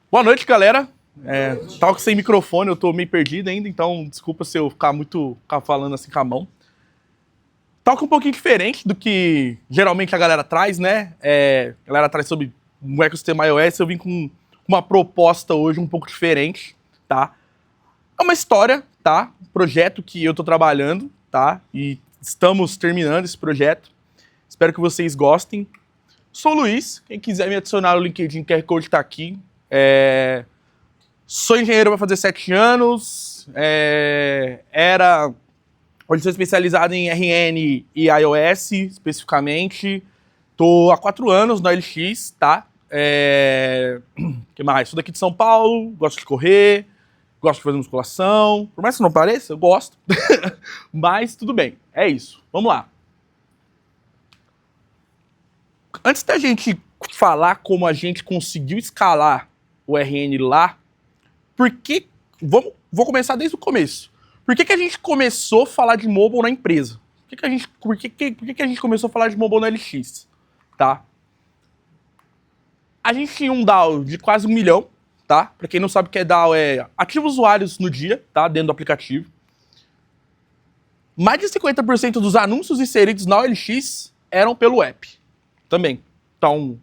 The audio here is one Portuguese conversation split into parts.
Boa noite, galera. Tava sem microfone, eu tô meio perdido ainda, então desculpa se eu ficar falando assim com a mão. Talk um pouquinho diferente do que geralmente a galera traz, né? A galera traz sobre o ecossistema iOS, eu vim com uma proposta hoje um pouco diferente, tá? É uma história, tá? Um projeto que eu tô trabalhando, tá? E estamos terminando esse projeto. Espero que vocês gostem. Sou o Luiz, quem quiser me adicionar no LinkedIn, QR Code tá aqui. Sou engenheiro, vai fazer 7 anos. Hoje sou especializado em RN e iOS, especificamente. Tô há 4 anos na OLX, tá? Que mais? Sou daqui de São Paulo, gosto de correr, gosto de fazer musculação. Por mais que não pareça, eu gosto. Mas tudo bem, é isso. Vamos lá. Antes da gente falar como a gente conseguiu escalar o RN lá, vou começar desde o começo. Por que a gente começou a falar de mobile na empresa? Por que a gente começou a falar de mobile na LX? Tá? A gente tinha um DAU de quase 1 milhão, tá? Pra quem não sabe o que é DAU, é ativos usuários no dia, tá? Dentro do aplicativo. Mais de 50% dos anúncios inseridos na OLX eram pelo app. Também. Então,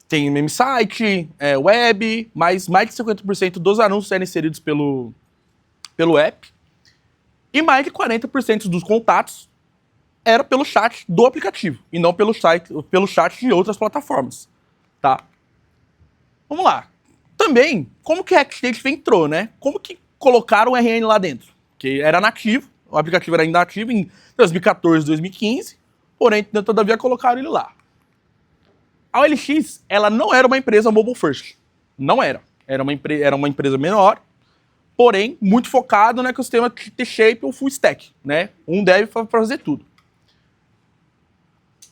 tem meme site, web, mas mais de 50% dos anúncios eram inseridos pelo app. E mais de 40% dos contatos era pelo chat do aplicativo, e não pelo chat de outras plataformas, tá? Vamos lá. Também, como que a HackStation entrou, né? Como que colocaram o RN lá dentro? Porque era nativo, o aplicativo era ainda nativo em 2014, 2015, porém, todavia, colocaram ele lá. A OLX, ela não era uma empresa mobile first. Não era. Era uma empresa menor, porém, muito focado no ecossistema T-Shape ou Full Stack, né? Um dev para fazer tudo.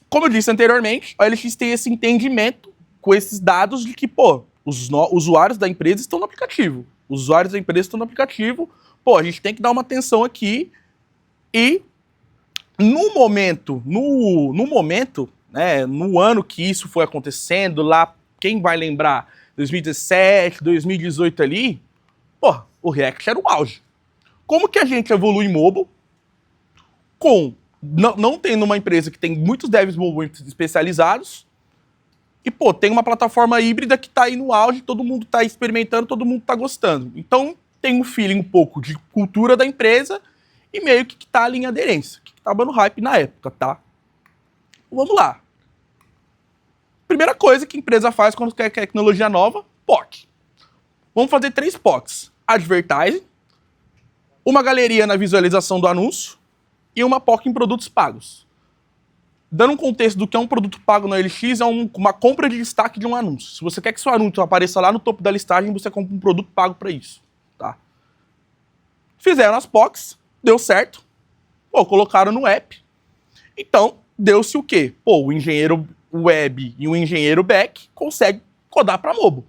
Como eu disse anteriormente, a OLX tem esse entendimento com esses dados de que, os usuários da empresa estão no aplicativo. Os usuários da empresa estão no aplicativo. A gente tem que dar uma atenção aqui. E no momento, né, no ano que isso foi acontecendo, lá, quem vai lembrar, 2017, 2018 ali, o React era o auge. Como que a gente evolui em mobile não tendo uma empresa que tem muitos devs mobile especializados e, tem uma plataforma híbrida que tá aí no auge, todo mundo tá experimentando, todo mundo tá gostando. Então, tem um feeling um pouco de cultura da empresa e meio que tá ali em aderência, que tava no hype na época, tá? Vamos lá. Primeira coisa que a empresa faz quando quer tecnologia nova, POC. Vamos fazer 3 POCs. Advertising, uma galeria na visualização do anúncio e uma POC em produtos pagos. Dando um contexto do que é um produto pago na OLX, é uma compra de destaque de um anúncio. Se você quer que seu anúncio apareça lá no topo da listagem, você compra um produto pago para isso, tá? Fizeram as POCs, deu certo, colocaram no app. Então, deu-se o quê? O engenheiro web e o engenheiro back conseguem codar para mobile.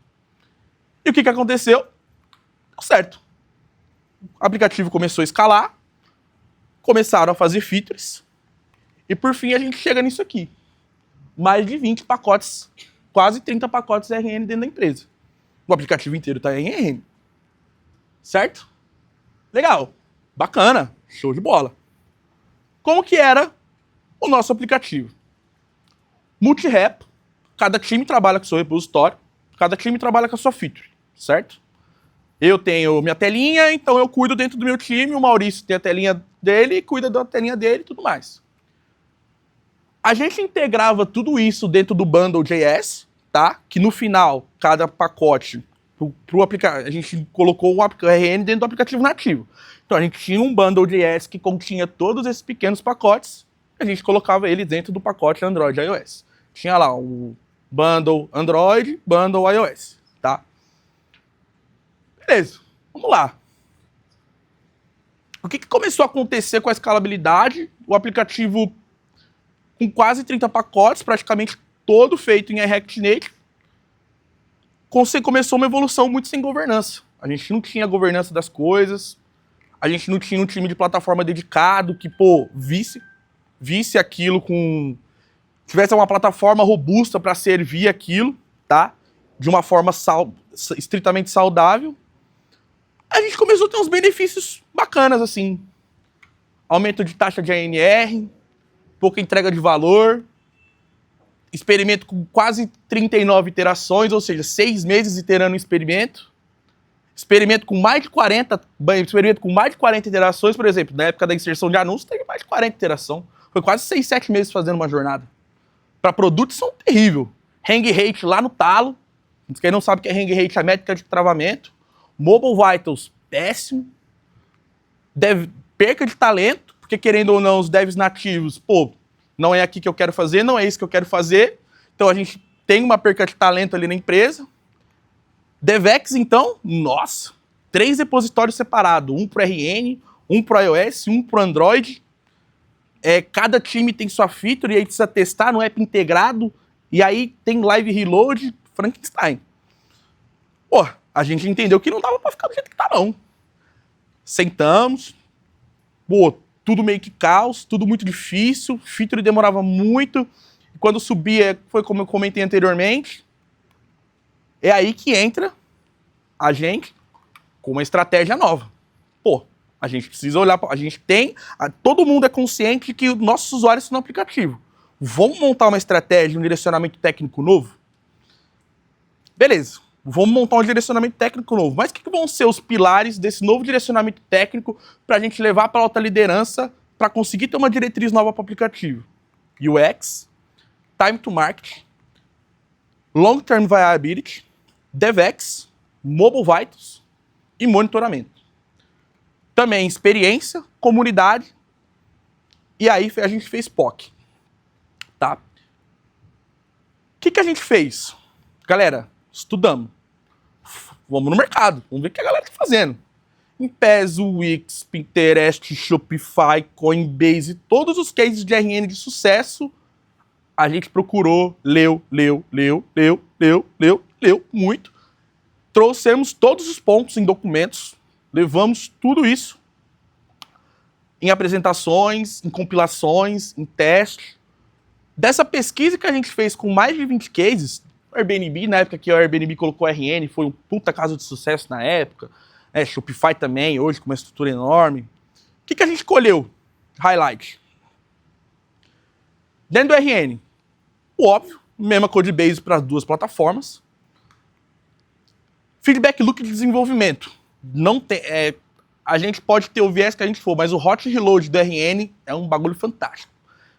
E o que aconteceu? Deu certo. O aplicativo começou a escalar, começaram a fazer features, e por fim a gente chega nisso aqui. Mais de 20 pacotes, quase 30 pacotes RN dentro da empresa. O aplicativo inteiro está em RN. Certo? Legal. Bacana. Show de bola. Como que era o nosso aplicativo? Multi-rep, cada time trabalha com o seu repositório, cada time trabalha com a sua feature, certo? Eu tenho minha telinha, então eu cuido dentro do meu time, o Maurício tem a telinha dele, cuida da telinha dele e tudo mais. A gente integrava tudo isso dentro do Bundle.js, tá? Que no final, cada pacote, a gente colocou o RN dentro do aplicativo nativo. Então a gente tinha um Bundle.js que continha todos esses pequenos pacotes, a gente colocava eles dentro do pacote Android e iOS. Tinha lá o Bundle Android, Bundle iOS, tá? Beleza, vamos lá. O que começou a acontecer com a escalabilidade? O aplicativo com quase 30 pacotes, praticamente todo feito em React Native, começou uma evolução muito sem governança. A gente não tinha governança das coisas, a gente não tinha um time de plataforma dedicado que, visse aquilo tivesse uma plataforma robusta para servir aquilo, tá? De uma forma estritamente saudável, a gente começou a ter uns benefícios bacanas, assim. Aumento de taxa de ANR, pouca entrega de valor, experimento com quase 39 iterações, ou seja, 6 meses iterando um experimento. Experimento com mais de 40 iterações, por exemplo, na época da inserção de anúncios, teve mais de 40 iterações. Foi quase 6, 7 meses fazendo uma jornada. Para produtos são terrível. Hang rate lá no talo. Quem não sabe o que é hang rate, é a métrica de travamento. Mobile Vitals, péssimo. Perca de talento, porque querendo ou não, os devs nativos, pô, não é aqui que eu quero fazer, não é isso que eu quero fazer. Então a gente tem uma perca de talento ali na empresa. DevX, então, nossa, 3 repositórios separados, um para RN, um para iOS, um para Android. Cada time tem sua feature e aí precisa testar no app integrado. E aí tem live reload, Frankenstein. Pô, a gente entendeu que não dava para ficar do jeito que tá, não. Sentamos, pô, tudo meio que caos, tudo muito difícil, feature demorava muito. E quando subia, foi como eu comentei anteriormente, é aí que entra a gente com uma estratégia nova. Pô, a gente precisa olhar, todo mundo é consciente de que os nossos usuários estão no aplicativo. Vamos montar uma estratégia, um direcionamento técnico novo? Beleza, vamos montar um direcionamento técnico novo. Mas o que vão ser os pilares desse novo direcionamento técnico para a gente levar para a alta liderança para conseguir ter uma diretriz nova para o aplicativo? UX, Time to Market, Long Term Viability, DevX, Mobile Vitals e monitoramento. Também experiência, comunidade, e aí a gente fez POC. Tá? O que a gente fez? Galera, estudamos. Vamos no mercado, vamos ver o que a galera está fazendo. Em PES, Wix, Pinterest, Shopify, Coinbase, todos os cases de RN de sucesso, a gente procurou, leu muito. Trouxemos todos os pontos em documentos, levamos tudo isso em apresentações, em compilações, em testes. Dessa pesquisa que a gente fez com mais de 20 cases, o Airbnb, na época que o Airbnb colocou RN, foi um puta caso de sucesso na época. Shopify também, hoje com uma estrutura enorme. O que a gente escolheu? Highlight. Dentro do RN, o óbvio, mesma codebase para as duas plataformas. Feedback loop de desenvolvimento. Não tem, a gente pode ter o viés que a gente for, mas o hot reload do RN é um bagulho fantástico.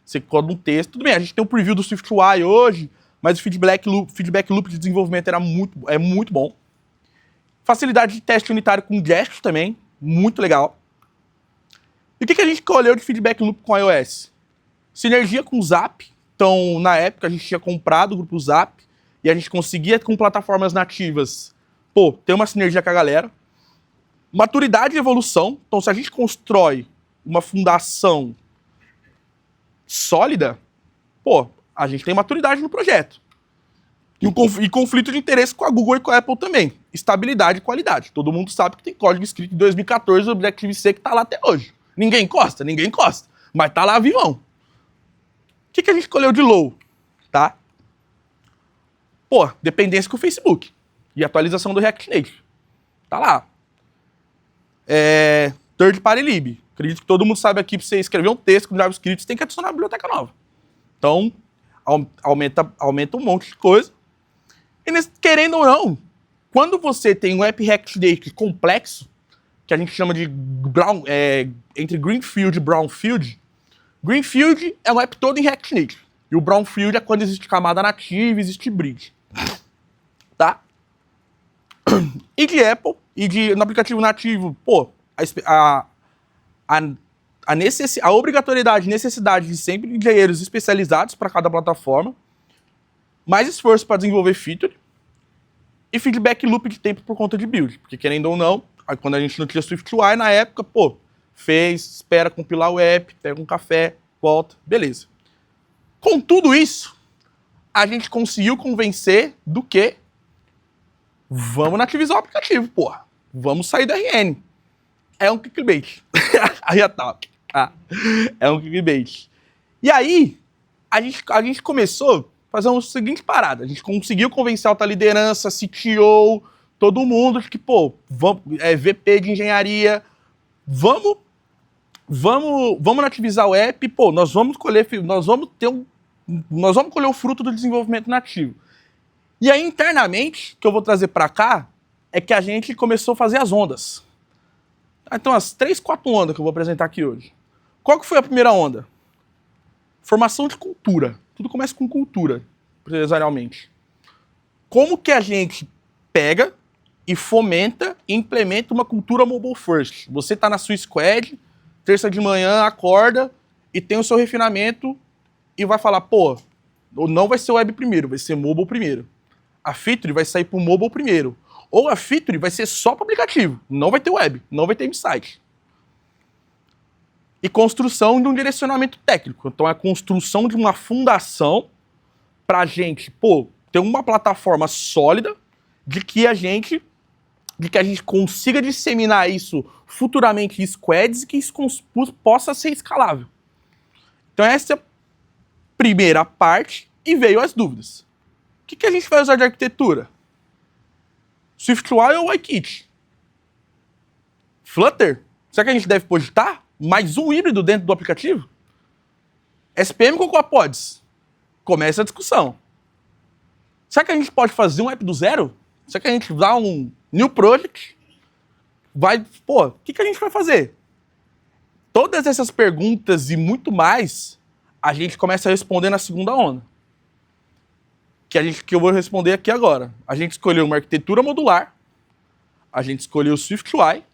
Você coda um texto, tudo bem, a gente tem um preview do SwiftUI hoje, mas o feedback loop de desenvolvimento é muito bom. Facilidade de teste unitário com gestos também, muito legal. E o que a gente escolheu de feedback loop com iOS? Sinergia com o Zap. Então, na época, a gente tinha comprado o grupo Zap e a gente conseguia, com plataformas nativas, ter uma sinergia com a galera. Maturidade e evolução. Então, se a gente constrói uma fundação sólida, a gente tem maturidade no projeto. E conflito de interesse com a Google e com a Apple também. Estabilidade e qualidade. Todo mundo sabe que tem código escrito em 2014 do Objective-C que tá lá até hoje. Ninguém encosta, mas tá lá vivão. O que a gente escolheu de low? Tá? Dependência com o Facebook. E atualização do React Native. Tá lá. Third Party Lib. Acredito que todo mundo sabe aqui, para você escrever um texto com JavaScript, você tem que adicionar uma biblioteca nova. Então, aumenta um monte de coisa. E querendo ou não, quando você tem um app React Native complexo, que a gente chama de entre Greenfield e Brownfield, Greenfield é um app todo em React Native. E o Brownfield é quando existe camada nativa, existe bridge. Tá? E de Apple, no aplicativo nativo, a obrigatoriedade e necessidade de sempre de engenheiros especializados para cada plataforma, mais esforço para desenvolver feature e feedback loop de tempo por conta de build. Porque, querendo ou não, quando a gente não tinha SwiftUI na época, espera compilar o app, pega um café, volta, beleza. Com tudo isso, a gente conseguiu convencer do que vamos nativizar o aplicativo, vamos sair da RN. É um clickbait. Aí já tá. É um clickbait. E aí, a gente começou a fazer uma seguinte parada. A gente conseguiu convencer a alta liderança, CTO, todo mundo de que, pô, VP de engenharia, vamos nativizar o app, pô, nós vamos colher o fruto do desenvolvimento nativo. E aí, internamente, que eu vou trazer para cá, é que a gente começou a fazer as ondas. Então, as 3, 4 ondas que eu vou apresentar aqui hoje. Qual que foi a primeira onda? Formação de cultura. Tudo começa com cultura, empresarialmente. Como que a gente pega e fomenta e implementa uma cultura mobile first? Você está na sua squad, terça de manhã, acorda e tem o seu refinamento e vai falar, pô, não vai ser web primeiro, vai ser mobile primeiro. A feature vai sair para o mobile primeiro. Ou a feature vai ser só para o aplicativo, não vai ter web, não vai ter website. E construção de um direcionamento técnico. Então é a construção de uma fundação para a gente, pô, ter uma plataforma sólida de que a gente consiga disseminar isso futuramente em squads e que isso possa ser escalável. Então essa é a primeira parte e veio as dúvidas. O que a gente vai usar de arquitetura? SwiftUI ou WebKit? Flutter? Será que a gente deve projetar mais um híbrido dentro do aplicativo? SPM com Quapods? Começa a discussão. Será que a gente pode fazer um app do zero? Será que a gente dá um new project? O que a gente vai fazer? Todas essas perguntas e muito mais, a gente começa a responder na segunda onda. Que eu vou responder aqui agora. A gente escolheu uma arquitetura modular, a gente escolheu SwiftUI,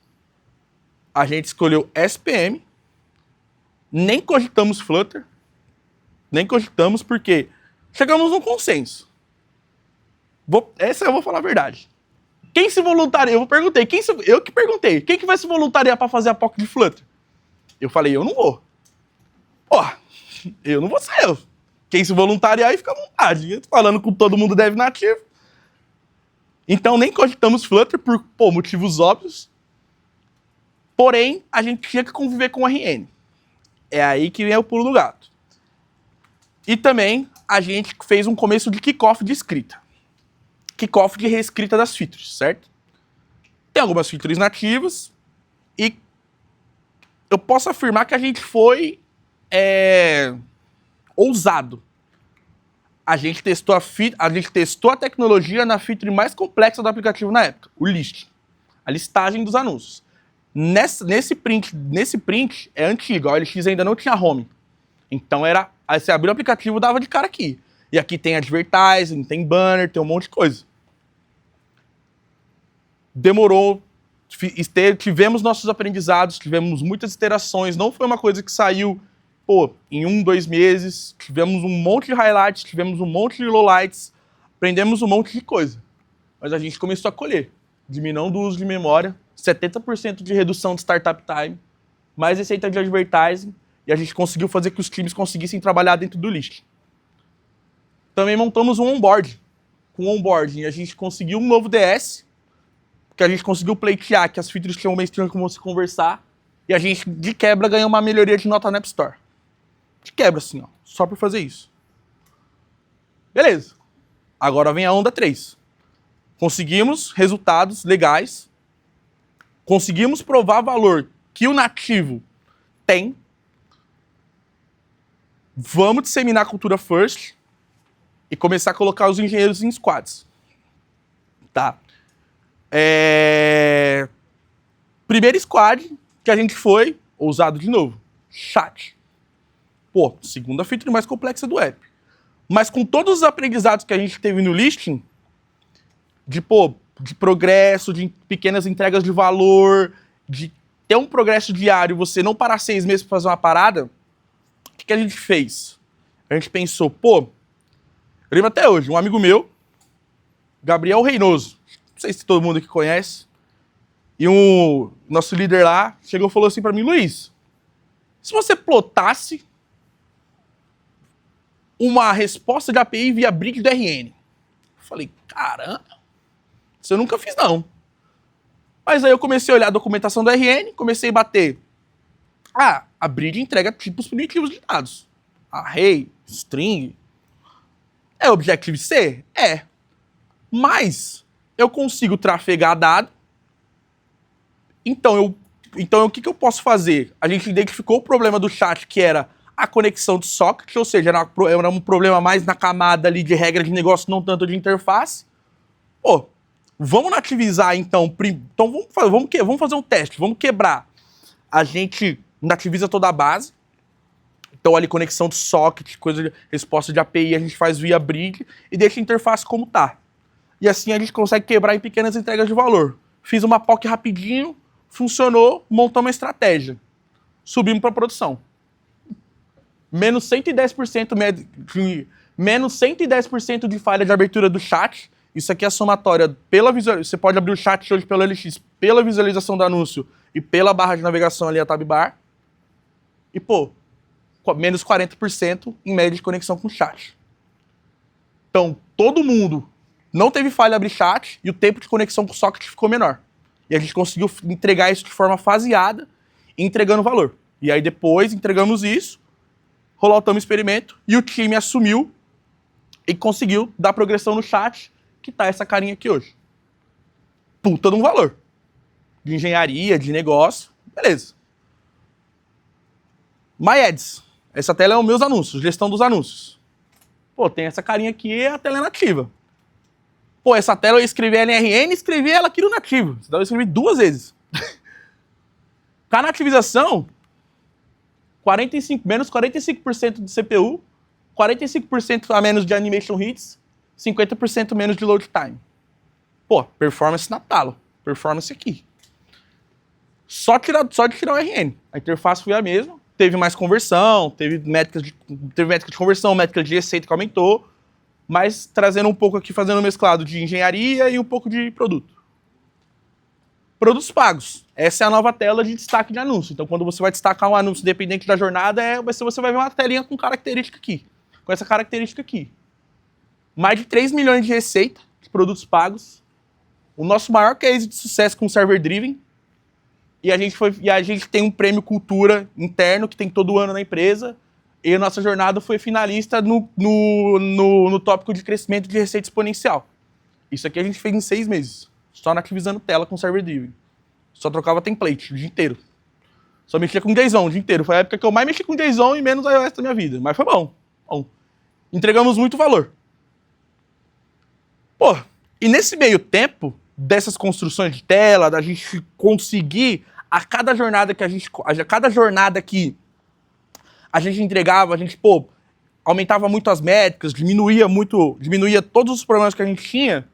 a gente escolheu SPM, nem cogitamos Flutter, porque chegamos num consenso. Essa eu vou falar a verdade. Quem se voluntaria? Eu perguntei, eu que perguntei, quem que vai se voluntariar para fazer a POC de Flutter? Eu falei, eu não vou. Eu não vou ser eu. Quem se voluntariar aí fica à vontade. Eu tô falando com todo mundo dev nativo. Então nem cogitamos Flutter por motivos óbvios. Porém, a gente tinha que conviver com o RN. É aí que vem o pulo do gato. E também a gente fez um começo de kickoff de escrita. Kickoff de reescrita das features, certo? Tem algumas features nativas e eu posso afirmar que a gente foi ousado. A gente testou a tecnologia na feature mais complexa do aplicativo na época, o list. A listagem dos anúncios. Nesse print é antigo, a OLX ainda não tinha home. Então aí você abriu o aplicativo, dava de cara aqui. E aqui tem advertising, tem banner, tem um monte de coisa. Demorou, tivemos nossos aprendizados, tivemos muitas iterações, não foi uma coisa que saiu em 1, 2 meses, tivemos um monte de highlights, tivemos um monte de lowlights, aprendemos um monte de coisa. Mas a gente começou a colher. Diminuição do uso de memória, 70% de redução de startup time, mais receita de advertising, e a gente conseguiu fazer que os times conseguissem trabalhar dentro do list. Também montamos um onboard. Com o onboarding, a gente conseguiu um novo DS, que a gente conseguiu pleitear que as features tinham uma string como se conversar, e a gente, de quebra, ganhou uma melhoria de nota na App Store. De quebra, assim, ó, só por fazer isso. Beleza. Agora vem a onda 3. Conseguimos resultados legais, conseguimos provar valor que o nativo tem, vamos disseminar a cultura first e começar a colocar os engenheiros em squads. Tá? Primeiro squad que a gente foi, ousado de novo, chat. Segunda feature mais complexa do app. Mas com todos os aprendizados que a gente teve no listing, de progresso, de pequenas entregas de valor, de ter um progresso diário, você não parar 6 meses para fazer uma parada, o que a gente fez? A gente pensou, eu lembro até hoje, um amigo meu, Gabriel Reinoso, não sei se todo mundo aqui conhece, e o nosso líder lá chegou e falou assim para mim, Luiz, se você plotasse uma resposta de API via bridge do RN. Eu falei, caramba, isso eu nunca fiz não. Mas aí eu comecei a olhar a documentação do RN, comecei a bater. A bridge entrega tipos primitivos de dados. Array, string. É Objective-C? É. Mas eu consigo trafegar dado. Então, o que eu posso fazer? A gente identificou o problema do chat, que era a conexão de socket, ou seja, era um problema mais na camada ali de regra de negócio, não tanto de interface. Pô, vamos nativizar, então. Então, vamos fazer um teste, vamos quebrar. A gente nativiza toda a base. Então, ali, conexão de socket, coisa de resposta de API, a gente faz via bridge e deixa a interface como tá. E assim a gente consegue quebrar em pequenas entregas de valor. Fiz uma POC rapidinho, funcionou, montamos uma estratégia. Subimos para produção. Menos 110% de falha de abertura do chat. Isso aqui é a somatória você pode abrir o chat hoje pelo LX, pela visualização do anúncio e pela barra de navegação ali, a tab bar. E, pô, menos 40% em média de conexão com o chat. Então, todo mundo não teve falha abrir chat e o tempo de conexão com o socket ficou menor. E a gente conseguiu entregar isso de forma faseada, entregando valor. E aí depois entregamos isso, rolamos o experimento e o time assumiu e conseguiu dar progressão no chat, que tá essa carinha aqui hoje. Puta de um valor. De engenharia, de negócio, beleza. My Ads. Essa tela é os meus anúncios, gestão dos anúncios. Pô, tem essa carinha aqui, a tela é nativa. Pô, essa tela eu escrevi LRN e escrevi ela aqui no nativo. Então eu escrevi 2 vezes. Com a nativização, menos 45% de CPU, 45% a menos de animation hits, 50% menos de load time. Pô, performance na talo. Performance aqui. Só de tirar o RN. A interface foi a mesma. Teve mais conversão, teve métricas de conversão, métricas de receita que aumentou, mas trazendo um pouco aqui, fazendo um mesclado de engenharia e um pouco de produto. Produtos pagos. Essa é a nova tela de destaque de anúncio. Então, quando você vai destacar um anúncio dependente da jornada, você vai ver uma telinha com característica aqui. Com essa característica aqui. Mais de 3 milhões de receita de produtos pagos. O nosso maior case de sucesso com Server Driven. E a gente tem um prêmio cultura interno que tem todo ano na empresa. E a nossa jornada foi finalista no tópico de crescimento de receita exponencial. Isso aqui a gente fez em 6 meses. Só nativizando tela com Server Driven. Só trocava template o dia inteiro. Só mexia com JSON o dia inteiro. Foi a época que eu mais mexi com JSON e menos iOS da minha vida. Mas foi bom. Entregamos muito valor. Pô, e nesse meio tempo, dessas construções de tela, da gente conseguir, a cada jornada que a gente entregava, a gente, pô, aumentava muito as métricas, diminuía todos os problemas que a gente tinha.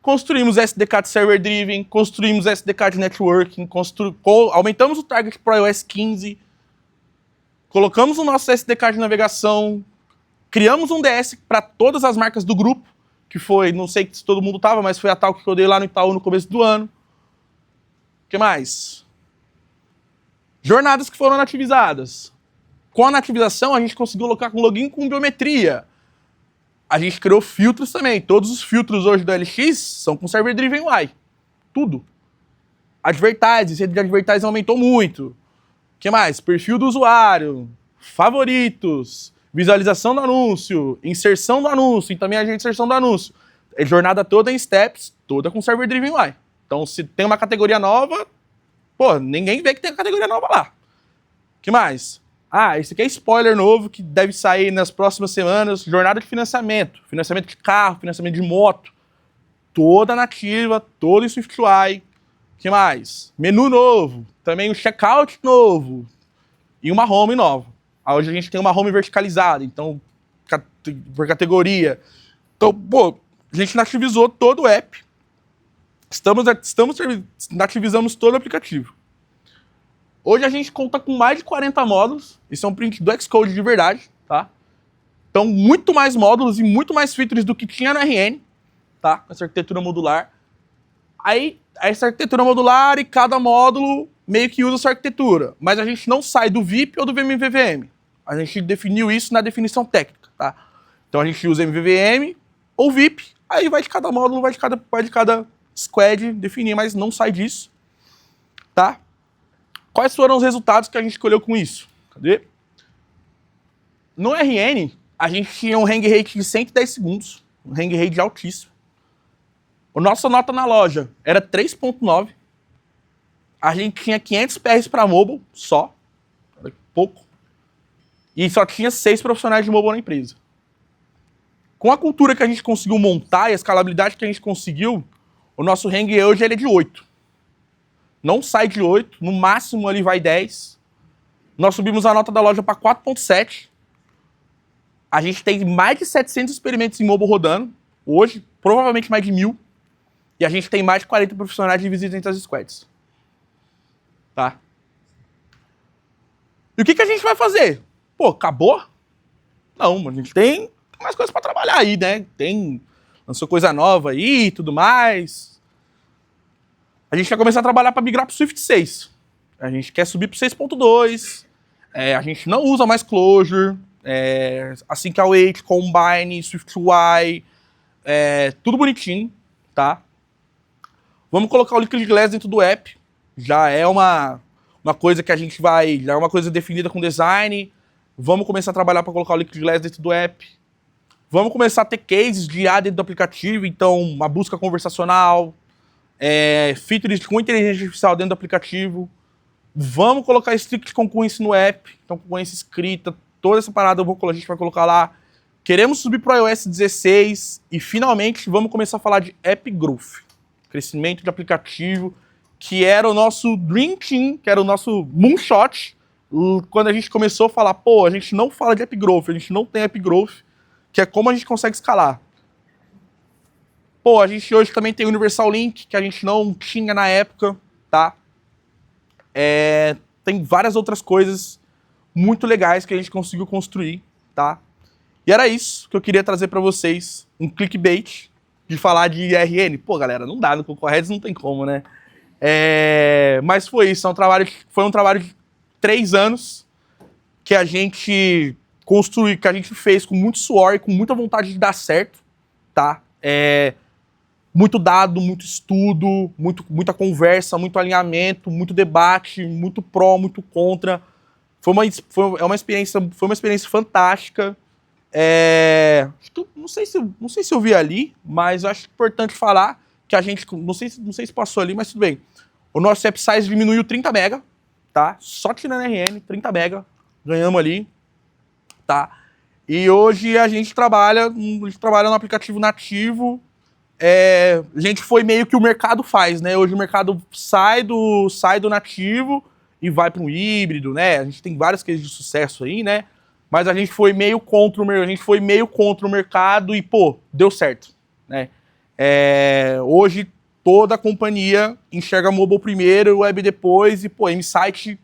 Construímos SDK de Server Driven, construímos SDK de Networking, aumentamos o target para iOS 15, colocamos o nosso SDK de navegação, criamos um DS para todas as marcas do grupo, que foi, não sei se todo mundo estava, mas foi a tal que eu dei lá no Itaú no começo do ano. O que mais? Jornadas que foram nativizadas. Com a nativização, a gente conseguiu colocar com login com biometria. A gente criou filtros também. Todos os filtros hoje do LX são com Server Driven UI. Tudo. Advertising, rede de advertising aumentou muito. O que mais? Perfil do usuário, favoritos, visualização do anúncio, inserção do anúncio, e também a inserção do anúncio. É jornada toda em steps, toda com Server Driven UI. Então, se tem uma categoria nova, pô, ninguém vê que tem a categoria nova lá. O que mais? Ah, esse aqui é spoiler novo que deve sair nas próximas semanas. Jornada de financiamento. Financiamento de carro, financiamento de moto. Toda nativa, toda em SwiftUI. O que mais? Menu novo. Também um checkout novo. E uma home nova. Hoje a gente tem uma home verticalizada. Então, por categoria. Então, pô, a gente nativizou todo o app. Nativizamos todo o aplicativo. Hoje a gente conta com mais de 40 módulos. Isso é um print do Xcode de verdade, tá? Então, muito mais módulos e muito mais features do que tinha no RN, tá? Com essa arquitetura modular. Aí, essa arquitetura modular e cada módulo meio que usa essa arquitetura. Mas a gente não sai do VIP ou do MVVM. A gente definiu isso na definição técnica, tá? Então, a gente usa MVVM ou VIP. Aí vai de cada módulo, vai de cada squad definir, mas não sai disso, tá? Quais foram os resultados que a gente escolheu com isso? Cadê? No RN, a gente tinha um hang rate de 110 segundos, um hang rate altíssimo. A nossa nota na loja era 3.9. A gente tinha 500 PRs para mobile só, era pouco. E só tinha 6 profissionais de mobile na empresa. Com a cultura que a gente conseguiu montar e a escalabilidade que a gente conseguiu, o nosso range hoje ele é de 8. Não sai de 8, no máximo ali vai 10. Nós subimos a nota da loja para 4.7. A gente tem mais de 700 experimentos em mobile rodando, hoje, provavelmente mais de 1.000. E a gente tem mais de 40 profissionais de visita entre as squads. Tá? E o que a gente vai fazer? Pô, acabou? Não, a gente tem mais coisas para trabalhar aí, né? Lançou coisa nova aí e tudo mais. A gente quer começar a trabalhar para migrar para o Swift 6. A gente quer subir para o 6.2. A gente não usa mais Clojure. Assim que a Await, Combine, SwiftUI. Tudo bonitinho, tá? Vamos colocar o Liquid Glass dentro do app. Já é uma coisa que a gente vai... Já é uma coisa definida com design. Vamos começar a trabalhar para colocar o Liquid Glass dentro do app. Vamos começar a ter cases de IA dentro do aplicativo. Então, uma busca conversacional. Features com inteligência artificial dentro do aplicativo. Vamos colocar strict concurrence no app. Então, concurrência escrita. Toda essa parada a gente vai colocar lá. Queremos subir para o iOS 16. E, finalmente, vamos começar a falar de App Growth. Crescimento de aplicativo, que era o nosso Dream Team, que era o nosso moonshot, quando a gente começou a falar, pô, a gente não fala de App Growth, a gente não tem App Growth, que é como a gente consegue escalar. Pô, a gente hoje também tem Universal Link, que a gente não tinha na época, tá? Tem várias outras coisas muito legais que a gente conseguiu construir, tá? E era isso que eu queria trazer para vocês, um clickbait, de falar de IRN. Pô, galera, não dá, no Concorredes não tem como, né? Mas foi isso, foi um trabalho de 3 anos que a gente construiu, que a gente fez com muito suor e com muita vontade de dar certo, tá? Muito dado, muito estudo, muita conversa, muito alinhamento, muito debate, muito pró, muito contra. Foi uma experiência fantástica. Não sei se eu vi ali, mas eu acho importante falar que a gente, não sei se passou ali, mas tudo bem. O nosso app size diminuiu 30 MB, tá? Só tirando RN, 30 MB, ganhamos ali, tá? E hoje a gente trabalha no aplicativo nativo. A gente foi meio que o mercado faz, né? Hoje o mercado sai do nativo e vai para um híbrido, né? A gente tem vários cases de sucesso aí, né? Mas a gente foi meio contra o mercado e, pô, deu certo, né? Hoje, toda a companhia enxerga mobile primeiro, web depois, e, pô, M-Site,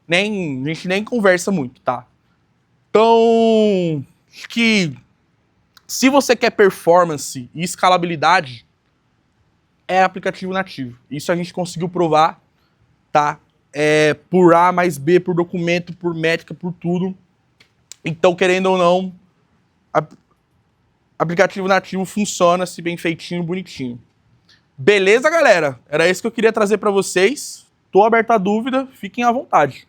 a gente nem conversa muito, tá? Então, acho que se você quer performance e escalabilidade, é aplicativo nativo. Isso a gente conseguiu provar, tá? Por A mais B, por documento, por métrica, por tudo. Então, querendo ou não, aplicativo nativo funciona se bem feitinho, bonitinho. Beleza, galera? Era isso que eu queria trazer para vocês. Tô aberto à dúvida, fiquem à vontade.